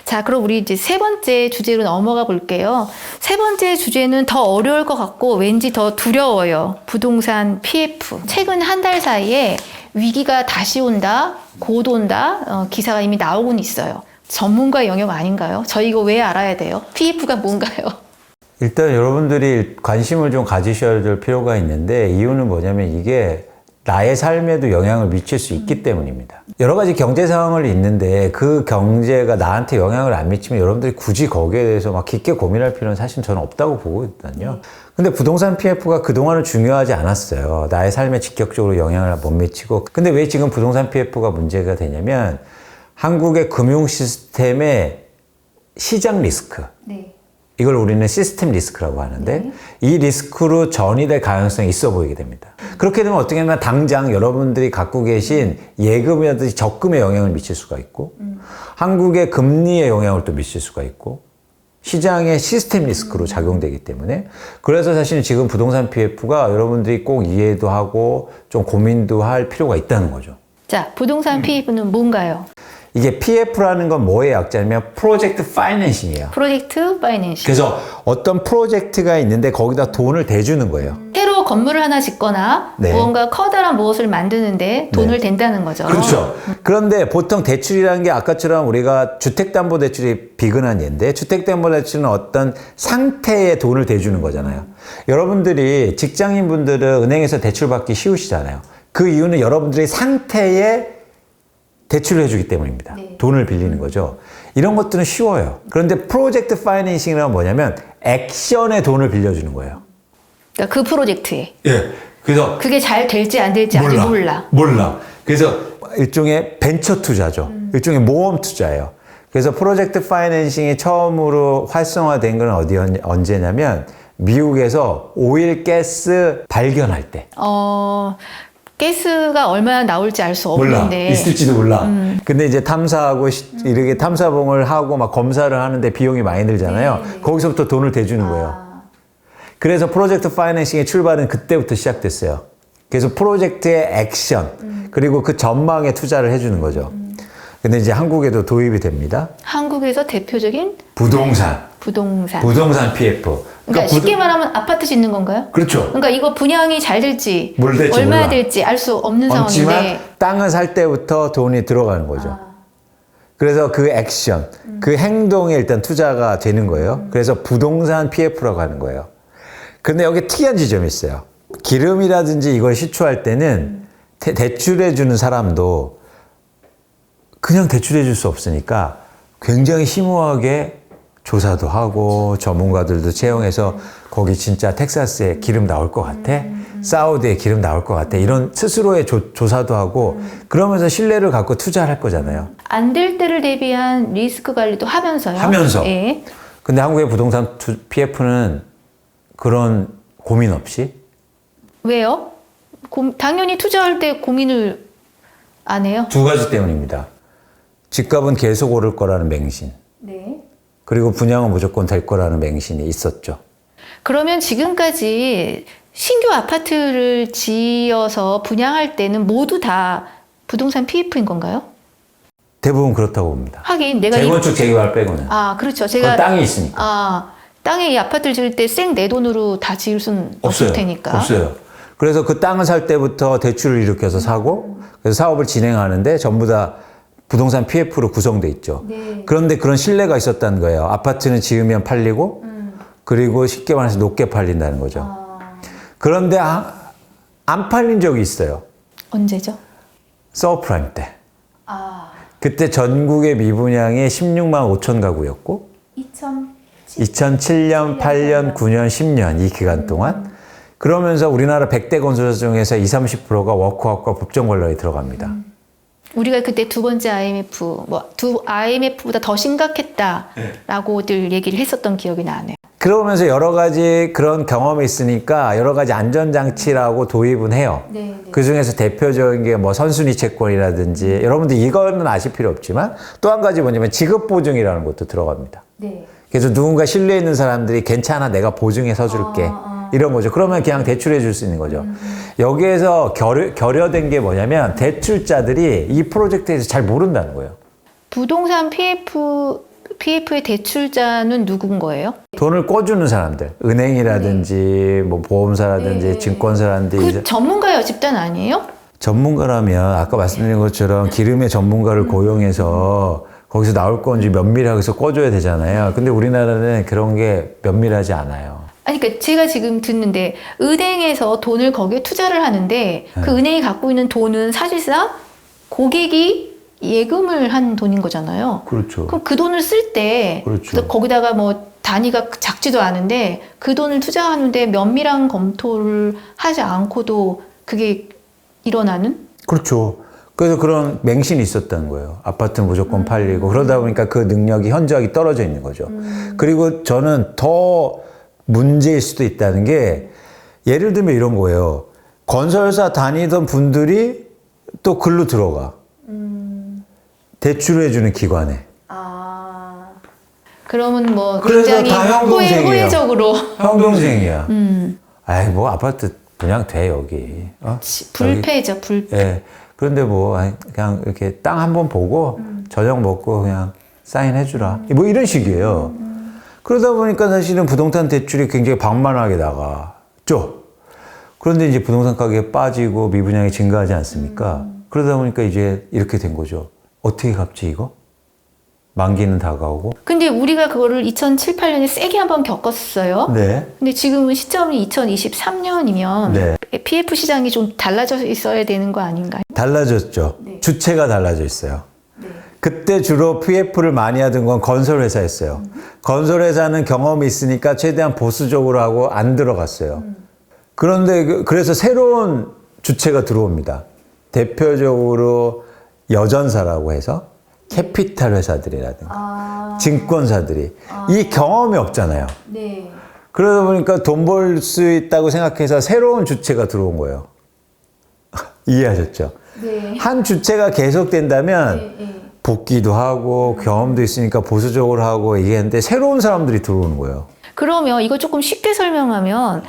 자, 그럼 우리 이제 세 번째 주제로 넘어가 볼게요. 세 번째 주제는 더 어려울 것 같고 왠지 더 두려워요. 부동산 PF. 최근 한 달 사이에 위기가 다시 온다, 곧 온다, 기사가 이미 나오곤 있어요. 전문가 영역 아닌가요? 저희 이거 왜 알아야 돼요? PF가 뭔가요? 일단 여러분들이 관심을 좀 가지셔야 될 필요가 있는데 이유는 뭐냐면 이게 나의 삶에도 영향을 미칠 수 있기 때문입니다. 여러 가지 경제 상황을 있는데 그 경제가 나한테 영향을 안 미치면 여러분들이 굳이 거기에 대해서 막 깊게 고민할 필요는 사실 저는 없다고 보거든요. 근데 부동산 PF가 그동안은 중요하지 않았어요. 나의 삶에 직접적으로 영향을 못 미치고. 근데 왜 지금 부동산 PF가 문제가 되냐면 한국의 금융 시스템의 시장 리스크. 네. 이걸 우리는 시스템 리스크라고 하는데 이 리스크로 전이될 가능성이 있어 보이게 됩니다. 그렇게 되면 어떻게 하면 당장 여러분들이 갖고 계신 예금이라든지 적금에 영향을 미칠 수가 있고 한국의 금리에 영향을 또 미칠 수가 있고 시장의 시스템 리스크로 작용되기 때문에 그래서 사실 지금 부동산 PF가 여러분들이 꼭 이해도 하고 좀 고민도 할 필요가 있다는 거죠. 자, 부동산 PF는 뭔가요? 이게 PF라는 건 뭐의 약자냐면 프로젝트 파이낸싱이에요. 프로젝트 파이낸싱. 그래서 어떤 프로젝트가 있는데 거기다 돈을 대주는 거예요. 새로 건물을 하나 짓거나 네. 무언가 커다란 무엇을 만드는데 돈을 댄다는 거죠. 그렇죠. 그런데 보통 대출이라는 게 아까처럼 우리가 주택담보대출이 비근한 예인데 주택담보대출은 어떤 상태에 돈을 대주는 거잖아요. 여러분들이 직장인분들은 은행에서 대출받기 쉬우시잖아요. 그 이유는 여러분들의 상태에 대출을 해주기 때문입니다. 네. 돈을 빌리는 거죠. 이런 것들은 쉬워요. 그런데 프로젝트 파이낸싱이란 뭐냐면 액션에 돈을 빌려주는 거예요. 그러니까 그 프로젝트에. 예. 그래서 그게 잘 될지 안 될지 아직 몰라. 몰라. 그래서 일종의 벤처 투자죠. 일종의 모험 투자예요. 그래서 프로젝트 파이낸싱이 처음으로 활성화된 건 언제냐면 미국에서 오일 가스 발견할 때. 가스가 얼마나 나올지 알 수 없는데. 몰라. 있을지도 몰라. 근데 이제 탐사하고 이렇게 탐사봉을 하고 막 검사를 하는데 비용이 많이 들잖아요. 네. 거기서부터 돈을 대주는 거예요. 그래서 프로젝트 파이낸싱의 출발은 그때부터 시작됐어요. 그래서 프로젝트의 액션 그리고 그 전망에 투자를 해주는 거죠. 근데 이제 한국에도 도입이 됩니다. 한국에서 대표적인 부동산 PF. 그러니까 쉽게 말하면 아파트 짓는 건가요? 그렇죠. 그러니까 이거 분양이 잘 될지 뭘 될지 얼마나 몰라. 될지 알 수 없는 없지만 상황인데 땅을 살 때부터 돈이 들어가는 거죠. 그래서 그 액션, 그 행동에 일단 투자가 되는 거예요. 그래서 부동산 PF라고 하는 거예요. 근데 여기 특이한 지점이 있어요. 기름이라든지 이걸 시추할 때는 대출해 주는 사람도 그냥 대출해 줄 수 없으니까 굉장히 심오하게 조사도 하고 전문가들도 채용해서 거기 진짜 텍사스에 기름 나올 것 같아? 사우디에 기름 나올 것 같아? 이런 스스로의 조사도 하고 그러면서 신뢰를 갖고 투자를 할 거잖아요. 안 될 때를 대비한 리스크 관리도 하면서요. 예. 근데 한국의 부동산 PF는 그런 고민 없이 왜요? 당연히 투자할 때 고민을 안 해요? 두 가지 때문입니다. 집값은 계속 오를 거라는 맹신. 네. 그리고 분양은 무조건 될 거라는 맹신이 있었죠. 그러면 지금까지 신규 아파트를 지어서 분양할 때는 모두 다 부동산 PF인 건가요? 대부분 그렇다고 봅니다. 하긴 내가 재건축 재개발 빼고는. 그렇죠. 그건 땅이 있으니까. 땅에 이 아파트를 지을 때 생 내 돈으로 다 지을 수는 없을 테니까. 없어요. 그래서 그 땅을 살 때부터 대출을 일으켜서 사고 그래서 사업을 진행하는데 전부 다 부동산 PF로 구성돼 있죠. 네. 그런데 그런 신뢰가 있었다는 거예요. 아파트는 지으면 팔리고 그리고 쉽게 말해서 높게 팔린다는 거죠. 그런데 안 팔린 적이 있어요. 언제죠? 서브프라임 때. 그때 전국의 미분양이 16만 5천 가구였고 2007년, 8년, 9년, 10년 이 기간 동안 그러면서 우리나라 100대 건설사 중에서 20, 30%가 워크아웃과 법정 권리에 들어갑니다. 우리가 그때 두 번째 IMF, 두 IMF보다 더 심각했다라고들 얘기를 했었던 기억이 나네요. 그러면서 여러 가지 그런 경험이 있으니까 여러 가지 안전장치라고 도입은 해요. 네. 그 중에서 대표적인 게 뭐 선순위 채권이라든지 여러분들 이거는 아실 필요 없지만 또 한 가지 뭐냐면 지급보증이라는 것도 들어갑니다. 네. 그래서 누군가 신뢰 있는 사람들이 괜찮아 내가 보증해 서줄게 이런 거죠. 그러면 그냥 대출해 줄 수 있는 거죠. 여기에서 결여된 게 뭐냐면 대출자들이 이 프로젝트에서 잘 모른다는 거예요. 부동산 PF PF의 대출자는 누군 거예요? 돈을 꿔주는 사람들, 은행이라든지 뭐 보험사라든지 증권사라든지 그 전문가의 집단 아니에요? 전문가라면 아까 말씀드린 것처럼 기름의 전문가를 고용해서 거기서 나올 건지 면밀하게 해서 꿔줘야 되잖아요. 근데 우리나라는 그런 게 면밀하지 않아요. 아니, 그러니까 제가 지금 듣는데 은행에서 돈을 거기에 투자를 하는데 그 은행이 갖고 있는 돈은 사실상 고객이 예금을 한 돈인 거잖아요. 그렇죠. 그럼 그 돈을 쓸 때 그렇죠. 거기다가 뭐 단위가 작지도 않은데 그 돈을 투자하는데 면밀한 검토를 하지 않고도 그게 일어나는? 그렇죠. 그래서 그런 맹신이 있었다는 거예요. 아파트는 무조건 팔리고 그러다 보니까 그 능력이 현저하게 떨어져 있는 거죠. 그리고 저는 더 문제일 수도 있다는 게 예를 들면 이런 거예요. 건설사 다니던 분들이 또 글로 들어가. 대출해주는 기관에. 그러면 뭐 그래서 굉장히 다 형 동생이에요. 호혜적으로 형 동생이야. 아이 뭐 아파트 그냥 돼 여기. 불패죠, 불패. 예. 그런데 뭐 그냥 이렇게 땅 한번 보고 저녁 먹고 그냥 사인해주라. 뭐 이런 식이에요. 그러다 보니까 사실은 부동산 대출이 굉장히 방만하게 나가죠. 그런데 이제 부동산 가격이 빠지고 미분양이 증가하지 않습니까? 그러다 보니까 이제 이렇게 된 거죠. 어떻게 갚지 이거? 만기는 다가오고. 근데 우리가 그거를 2007, 8년에 세게 한번 겪었어요. 네. 근데 지금은 시점이 2023년이면 네. PF 시장이 좀 달라져 있어야 되는 거 아닌가요? 달라졌죠. 네. 주체가 달라져 있어요. 그때 주로 PF를 많이 하던 건 건설회사였어요. 건설회사는 경험이 있으니까 최대한 보수적으로 하고 안 들어갔어요. 그런데 그래서 새로운 주체가 들어옵니다. 대표적으로 여전사라고 해서 캐피탈 회사들이라든가 증권사들이 이 경험이 없잖아요. 네. 그러다 보니까 돈 벌 수 있다고 생각해서 새로운 주체가 들어온 거예요. 이해하셨죠? 네. 한 주체가 계속된다면 복귀도 하고 경험도 있으니까 보수적으로 하고 얘기했는데 새로운 사람들이 들어오는 거예요. 그러면 이거 조금 쉽게 설명하면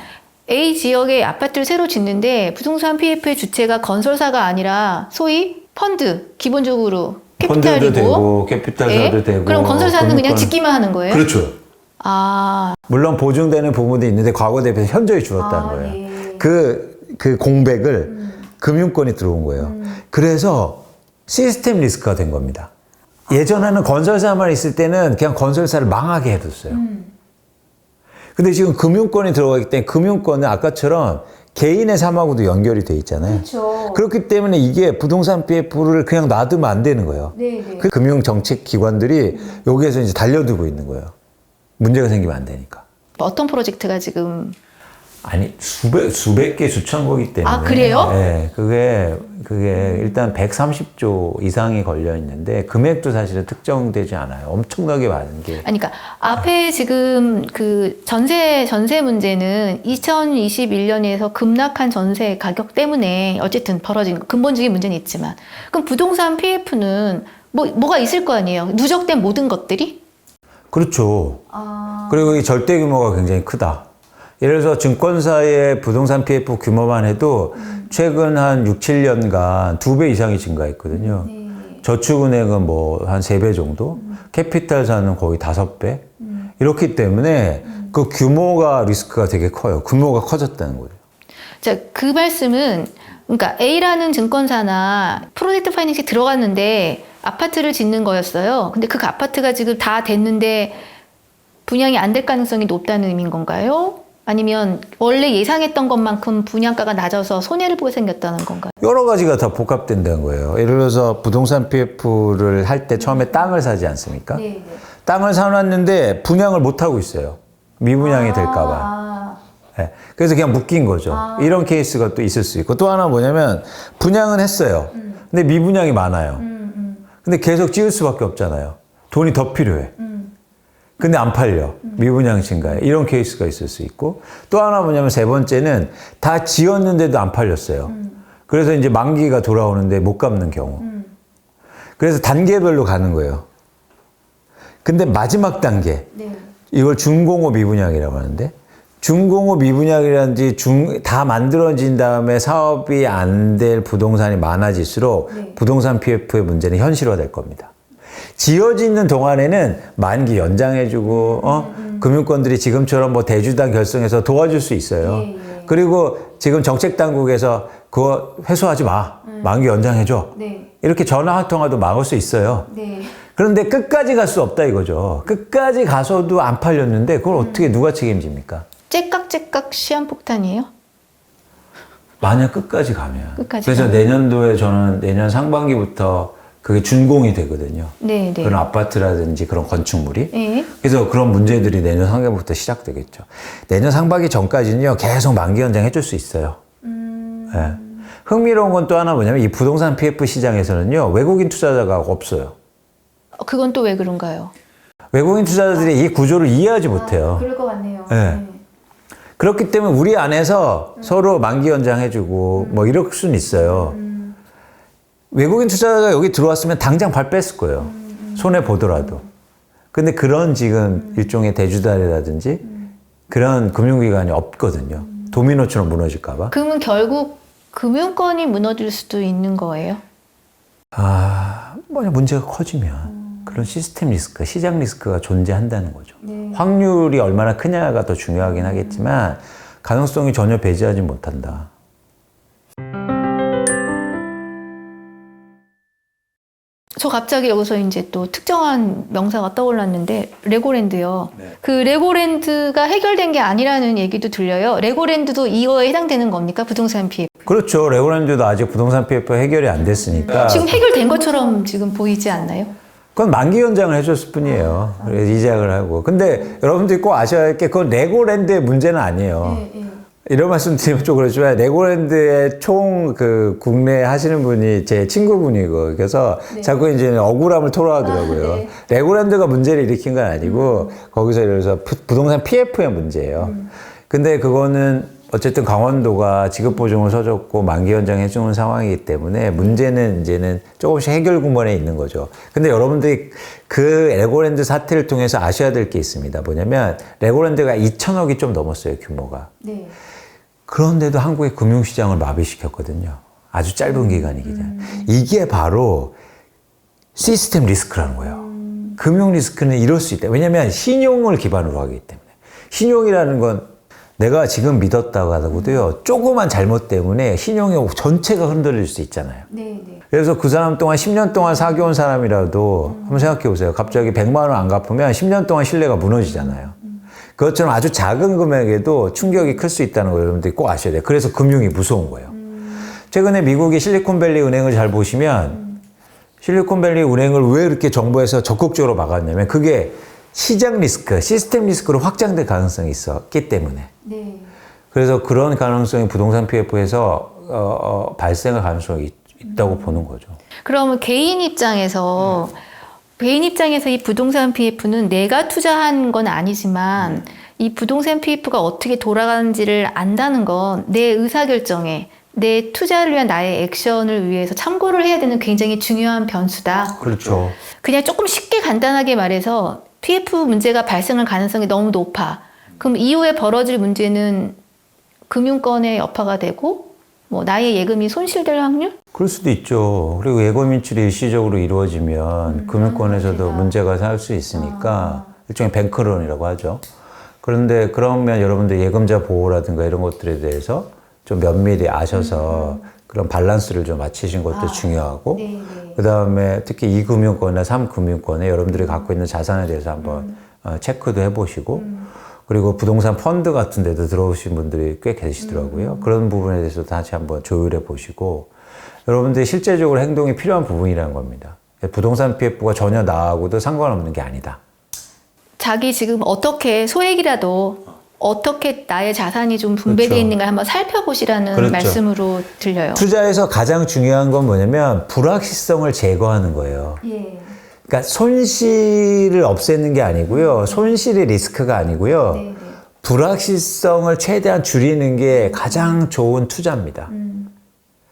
A 지역에 아파트를 새로 짓는데 부동산 PF의 주체가 건설사가 아니라 소위 펀드, 기본적으로 펀드도 캐피탈이고. 되고 캐피탈사도 예? 되고. 그럼 건설사는 그냥 금융권. 짓기만 하는 거예요? 그렇죠. 아, 물론 보증되는 부분도 있는데 과거 대비해서 현저히 줄었다는 거예요. 네. 그 공백을 금융권이 들어온 거예요. 그래서 시스템 리스크가 된 겁니다. 예전에는 건설사만 있을 때는 그냥 건설사를 망하게 해뒀어요. 근데 지금 금융권이 들어가기 때문에 금융권은 아까처럼 개인의 삶하고도 연결이 돼 있잖아요. 그렇죠. 그렇기 때문에 이게 부동산 PF를 그냥 놔두면 안 되는 거예요. 네. 그 금융정책기관들이 여기에서 이제 달려들고 있는 거예요. 문제가 생기면 안 되니까. 어떤 프로젝트가 지금 아니 수백 개 수천 거기 때문에. 아, 그래요? 네, 그게 일단 130조 이상이 걸려 있는데 금액도 사실은 특정되지 않아요. 엄청나게 많은 게. 아니, 그러니까 앞에 지금 그 전세 문제는 2021년에서 급락한 전세 가격 때문에 어쨌든 벌어진 근본적인 문제는 있지만, 그럼 부동산 PF는 뭐가 있을 거 아니에요? 누적된 모든 것들이? 그렇죠. 그리고 이 절대 규모가 굉장히 크다. 예를 들어서 증권사의 부동산 PF 규모만 해도 최근 한 6, 7년간 2배 이상이 증가했거든요. 저축은행은 뭐 한 3배 정도, 캐피탈사는 거의 5배. 이렇기 때문에 그 규모가 리스크가 되게 커요. 규모가 커졌다는 거예요. 자, 그 말씀은, 그러니까 A라는 증권사나 프로젝트 파이낸싱이 들어갔는데 아파트를 짓는 거였어요. 근데 그 아파트가 지금 다 됐는데 분양이 안 될 가능성이 높다는 의미인 건가요? 아니면 원래 예상했던 것만큼 분양가가 낮아서 손해를 보게 생겼다는 건가요? 여러 가지가 다 복합된다는 거예요. 예를 들어서 부동산 PF를 할 때 처음에 땅을 사지 않습니까? 네. 땅을 사놨는데 분양을 못 하고 있어요. 미분양이 될까봐. 네. 그래서 그냥 묶인 거죠. 이런 케이스가 또 있을 수 있고 또 하나 뭐냐면 분양은 했어요. 근데 미분양이 많아요. 근데 계속 지을 수밖에 없잖아요. 돈이 더 필요해. 근데 안 팔려. 미분양 증가해. 이런 케이스가 있을 수 있고 또 하나 뭐냐면 세 번째는 다 지었는데도 안 팔렸어요. 그래서 이제 만기가 돌아오는데 못 갚는 경우. 그래서 단계별로 가는 거예요. 근데 마지막 단계. 이걸 준공업 미분양이라고 하는데 준공업 미분양이라든지 다 만들어진 다음에 사업이 안 될 부동산이 많아질수록 부동산 PF의 문제는 현실화될 겁니다. 지어지는 동안에는 만기 연장해주고, 금융권들이 지금처럼 뭐 대주당 결성해서 도와줄 수 있어요. 예, 예. 그리고 지금 정책당국에서 그거 회수하지 마. 만기 연장해줘. 네. 이렇게 전화 한 통화도 막을 수 있어요. 네. 그런데 끝까지 갈 수 없다 이거죠. 끝까지 가서도 안 팔렸는데 그걸 어떻게 누가 책임집니까? 째깍째깍 시한폭탄이에요? 만약 끝까지 가면. 끝까지 그래서 가면. 내년도에 저는 내년 상반기부터 그게 준공이 되거든요. 네, 네. 그런 아파트라든지 그런 건축물이. 네. 그래서 그런 문제들이 내년 상반기부터 시작되겠죠. 내년 상반기 전까지는요, 계속 만기 연장 해줄 수 있어요. 예. 흥미로운 건 또 하나 뭐냐면 이 부동산 PF 시장에서는요, 외국인 투자자가 없어요. 그건 또 왜 그런가요? 외국인 투자자들이 이 구조를 이해하지 못해요. 그럴 것 같네요. 네. 그렇기 때문에 우리 안에서 서로 만기 연장해주고 뭐 이럴 수는 있어요. 외국인 투자자가 여기 들어왔으면 당장 발 뺐을 거예요. 손해 보더라도. 근데 그런 지금 일종의 대주달이라든지 그런 금융기관이 없거든요. 도미노처럼 무너질까봐. 그러면 결국 금융권이 무너질 수도 있는 거예요? 만약 문제가 커지면 그런 시스템 리스크, 시장 리스크가 존재한다는 거죠. 네. 확률이 얼마나 크냐가 더 중요하긴 하겠지만 가능성이 전혀 배제하지 못한다. 저 갑자기 여기서 이제 또 특정한 명사가 떠올랐는데 레고랜드요. 네. 그 레고랜드가 해결된 게 아니라는 얘기도 들려요. 레고랜드도 이거에 해당되는 겁니까? 부동산 PF. 그렇죠. 레고랜드도 아직 부동산 PF 해결이 안 됐으니까 지금 해결된 것처럼 지금 보이지 않나요? 그건 만기 연장을 해줬을 뿐이에요. 그래서 이작을 하고. 근데 여러분들이 꼭 아셔야 할 게 그건 레고랜드의 문제는 아니에요. 이런 말씀 드리면 좀 그렇지만 레고랜드의 총 그 국내 하시는 분이 제 친구분이고 그래서 자꾸 이제 억울함을 토로하더라고요. 네. 레고랜드가 문제를 일으킨 건 아니고 거기서 예를 들어서 부동산 PF의 문제예요. 근데 그거는 어쨌든 강원도가 지급보증을 서줬고 만기 연장해주는 상황이기 때문에 문제는 이제는 조금씩 해결 구멍에 있는 거죠. 근데 여러분들이 그 레고랜드 사태를 통해서 아셔야 될 게 있습니다. 뭐냐면 레고랜드가 2천억이 좀 넘었어요, 규모가. 네. 그런데도 한국의 금융시장을 마비시켰거든요. 아주 짧은 기간이기 때문에. 이게 바로 시스템 리스크라는 거예요. 금융 리스크는 이럴 수 있다. 왜냐하면 신용을 기반으로 하기 때문에. 신용이라는 건 내가 지금 믿었다고 하고도요, 조그만 잘못 때문에 신용이 전체가 흔들릴 수 있잖아요. 네, 네. 그래서 그 사람 동안 10년 동안 사귀어온 사람이라도 한번 생각해 보세요. 갑자기 100만 원 안 갚으면 10년 동안 신뢰가 무너지잖아요. 그것처럼 아주 작은 금액에도 충격이 클 수 있다는 걸 여러분들이 꼭 아셔야 돼요. 그래서 금융이 무서운 거예요. 최근에 미국의 실리콘밸리 은행을 잘 보시면 실리콘밸리 은행을 왜 이렇게 정부에서 적극적으로 막았냐면 그게 시장 리스크, 시스템 리스크로 확장될 가능성이 있었기 때문에. 네. 그래서 그런 가능성이 부동산 PF에서 발생할 가능성이 있다고 보는 거죠. 그러면 개인 입장에서 이 부동산 PF는 내가 투자한 건 아니지만 이 부동산 PF가 어떻게 돌아가는지를 안다는 건 내 의사결정에 내 투자를 위한 나의 액션을 위해서 참고를 해야 되는 굉장히 중요한 변수다. 그렇죠. 그냥 조금 쉽게 간단하게 말해서 PF 문제가 발생할 가능성이 너무 높아. 그럼 이후에 벌어질 문제는 금융권의 여파가 되고 뭐 나의 예금이 손실될 확률? 그럴 수도 있죠. 그리고 예금 인출이 일시적으로 이루어지면 금융권에서도 문제가 살 수 있으니까 일종의 뱅크런이라고 하죠. 그런데 그러면 여러분들 예금자 보호라든가 이런 것들에 대해서 좀 면밀히 아셔서 그런 밸런스를 좀 맞추신 것도 중요하고 그 다음에 특히 2금융권이나 3금융권에 여러분들이 갖고 있는 자산에 대해서 한번 체크도 해보시고 그리고 부동산 펀드 같은 데도 들어오신 분들이 꽤 계시더라고요. 그런 부분에 대해서 다시 한번 조율해 보시고 여러분들이 실제적으로 행동이 필요한 부분이라는 겁니다. 부동산 PF가 전혀 나하고도 상관없는 게 아니다. 자기 지금 어떻게 소액이라도 어떻게 나의 자산이 좀 분배되어 그렇죠. 있는가 한번 살펴보시라는 그렇죠. 말씀으로 들려요. 투자에서 가장 중요한 건 뭐냐면 불확실성을 제거하는 거예요. 예. 그러니까 손실을 없애는 게 아니고요. 손실의 리스크가 아니고요. 네, 네. 불확실성을 최대한 줄이는 게 가장 좋은 투자입니다.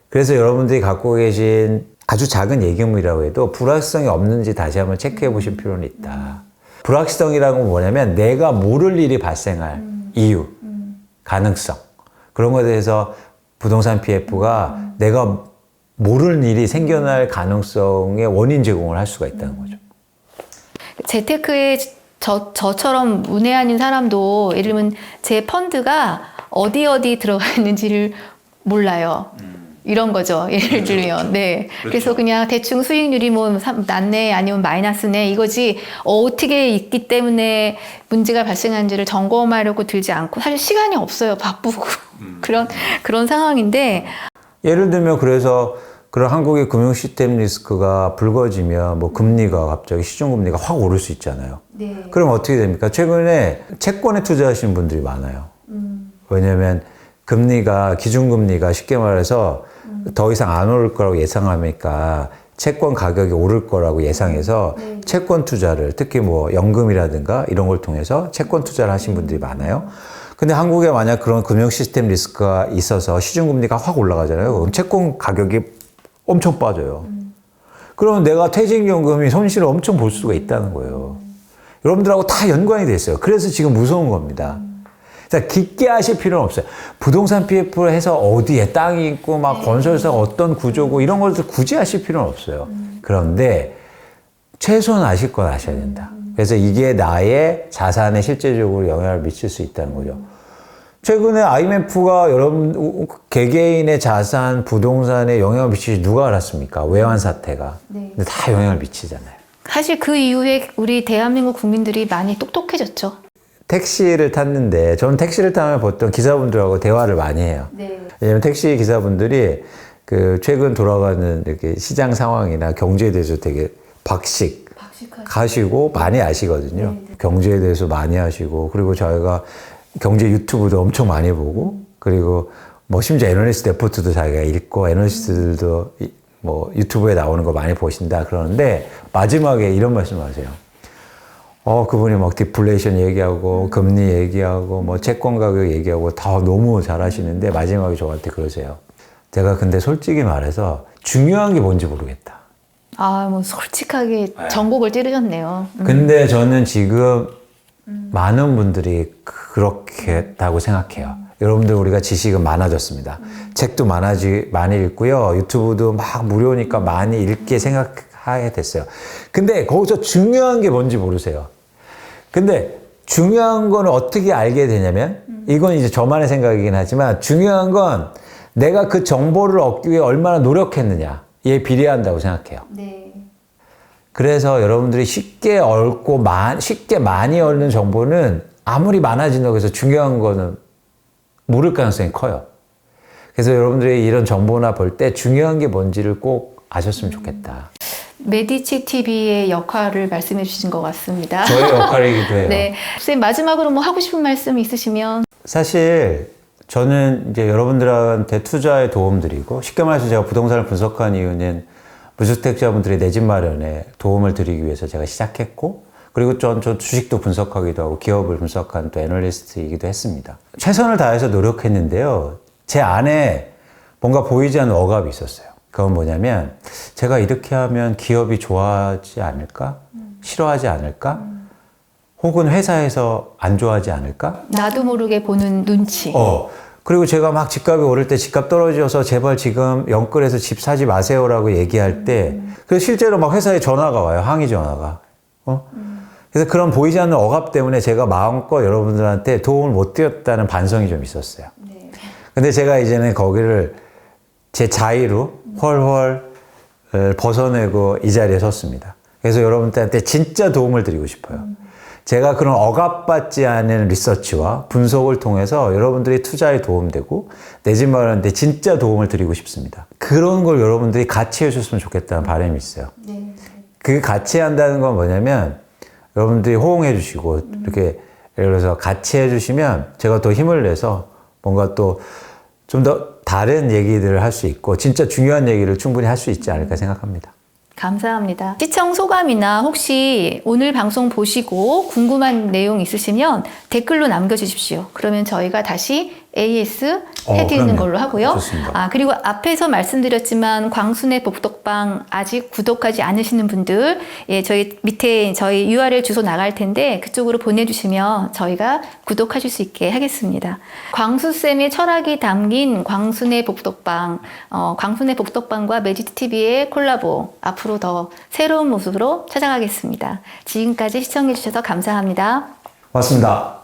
그래서 여러분들이 갖고 계신 아주 작은 예금이라고 해도 불확실성이 없는지 다시 한번 체크해 보실 필요는 있다. 불확실성이라는 건 뭐냐면 내가 모를 일이 발생할 이유, 가능성. 그런 것에 대해서 부동산 PF가 내가 모르는 일이 생겨날 가능성의 원인 제공을 할 수가 있다는 거죠. 재테크에 저처럼 문외한인 사람도 예를 들면 제 펀드가 어디 들어가 있는지를 몰라요. 이런 거죠. 예를 들면. 네. 그래서 그냥 대충 수익률이 뭐 낮네 아니면 마이너스네 이거지 어떻게 있기 때문에 문제가 발생한지를 점검하려고 들지 않고 사실 시간이 없어요. 바쁘고. 그런 상황인데 예를 들면 그래서 그런 한국의 금융 시스템 리스크가 불거지면 뭐 금리가 갑자기 시중금리가 확 오를 수 있잖아요. 네. 그럼 어떻게 됩니까? 최근에 채권에 투자하시는 분들이 많아요. 왜냐하면 금리가 기준금리가 쉽게 말해서 더 이상 안 오를 거라고 예상하니까 채권 가격이 오를 거라고 예상해서 채권 투자를 특히 뭐 연금이라든가 이런 걸 통해서 채권 투자를 하신 분들이 많아요. 근데 한국에 만약 그런 금융 시스템 리스크가 있어서 시중금리가 확 올라가잖아요. 그럼 채권 가격이 엄청 빠져요. 그러면 내가 퇴직연금이 손실을 엄청 볼 수가 있다는 거예요. 여러분들하고 다 연관이 돼 있어요. 그래서 지금 무서운 겁니다. 자, 깊게 하실 필요는 없어요. 부동산 PF를 해서 어디에 땅이 있고 막 건설사가 어떤 구조고 이런 것들 굳이 하실 필요는 없어요. 그런데 최소한 아실 건 아셔야 된다. 그래서 이게 나의 자산에 실제적으로 영향을 미칠 수 있다는 거죠. 최근에 IMF가 여러분 개개인의 자산, 부동산에 영향을 미치지 누가 알았습니까? 외환 사태가. 근데 다 영향을 미치잖아요. 사실 그 이후에 우리 대한민국 국민들이 많이 똑똑해졌죠. 택시를 탔는데 저는 택시를 타면 보통 기사분들하고 대화를 많이 해요. 왜냐면 택시 기사분들이 그 최근 돌아가는 이렇게 시장 상황이나 경제에 대해서 되게 박식하시고 많이 아시거든요. 경제에 대해서 많이 하시고 그리고 저희가 경제 유튜브도 엄청 많이 보고 그리고 뭐 심지어 애널리스트 레포트도 자기가 읽고 애널리스트들도 뭐 유튜브에 나오는 거 많이 보신다 그러는데 마지막에 이런 말씀을 하세요. 그분이 막 디플레이션 얘기하고 금리 얘기하고 뭐 채권 가격 얘기하고 다 너무 잘하시는데 마지막에 저한테 그러세요. 제가 근데 솔직히 말해서 중요한 게 뭔지 모르겠다. 뭐 솔직하게 전곡을 찌르셨네요. 근데 저는 지금 많은 분들이 그렇게 했다고 생각해요. 여러분들 우리가 지식은 많아졌습니다. 책도 많이 읽고요. 유튜브도 막 무료니까 많이 읽게 생각하게 됐어요. 근데 거기서 중요한 게 뭔지 모르세요. 근데 중요한 건 어떻게 알게 되냐면 이건 이제 저만의 생각이긴 하지만 중요한 건 내가 그 정보를 얻기 위해 얼마나 노력했느냐에 비례한다고 생각해요. 그래서 여러분들이 쉽게 얻고 쉽게 많이 얻는 정보는 아무리 많아진다고 해서 중요한 거는 모를 가능성이 커요. 그래서 여러분들이 이런 정보나 볼 때 중요한 게 뭔지를 꼭 아셨으면 좋겠다. 메디치 TV의 역할을 말씀해 주신 것 같습니다. 저의 역할이기도 해요. 네. 선생님 마지막으로 뭐 하고 싶은 말씀 있으시면. 사실 저는 이제 여러분들한테 투자에 도움 드리고 쉽게 말해서 제가 부동산을 분석한 이유는 무주택자분들의 내 집 마련에 도움을 드리기 위해서 제가 시작했고 그리고 저 주식도 분석하기도 하고 기업을 분석한 또 애널리스트이기도 했습니다. 최선을 다해서 노력했는데요. 제 안에 뭔가 보이지 않는 억압이 있었어요. 그건 뭐냐면 제가 이렇게 하면 기업이 좋아하지 않을까? 싫어하지 않을까? 혹은 회사에서 안 좋아하지 않을까? 나도 모르게 보는 눈치. 그리고 제가 막 집값이 오를 때 집값 떨어져서 제발 지금 영끌해서 집 사지 마세요라고 얘기할 때 그래서 실제로 막 회사에 전화가 와요. 항의 전화가. 그래서 그런 보이지 않는 억압 때문에 제가 마음껏 여러분들한테 도움을 못 드렸다는 반성이 좀 있었어요. 근데 제가 이제는 거기를 제 자의로 훨훨 벗어내고 이 자리에 섰습니다. 그래서 여러분들한테 진짜 도움을 드리고 싶어요. 제가 그런 억압받지 않은 리서치와 분석을 통해서 여러분들이 투자에 도움되고 내 집 마련하는데 진짜 도움을 드리고 싶습니다. 그런 걸 여러분들이 같이 해줬으면 좋겠다는 바람이 있어요. 그 같이 한다는 건 뭐냐면 여러분들이 호응해 주시고 이렇게 예를 들어서 같이 해주시면 제가 더 힘을 내서 뭔가 또 좀 더 다른 얘기들을 할 수 있고 진짜 중요한 얘기를 충분히 할 수 있지 않을까 생각합니다. 감사합니다. 시청 소감이나 혹시 오늘 방송 보시고 궁금한 내용 있으시면 댓글로 남겨주십시오. 그러면 저희가 다시 AS 해드리는 그럼요. 걸로 하고요. 좋습니다. 그리고 앞에서 말씀드렸지만 광순의 복덕방 아직 구독하지 않으시는 분들, 예, 저희 밑에 저희 URL 주소 나갈 텐데 그쪽으로 보내주시면 저희가 구독하실 수 있게 하겠습니다. 광수쌤의 철학이 담긴 광순의 복덕방, 광순의 복덕방과 매직TV의 콜라보 앞으로 더 새로운 모습으로 찾아가겠습니다. 지금까지 시청해주셔서 감사합니다. 맞습니다.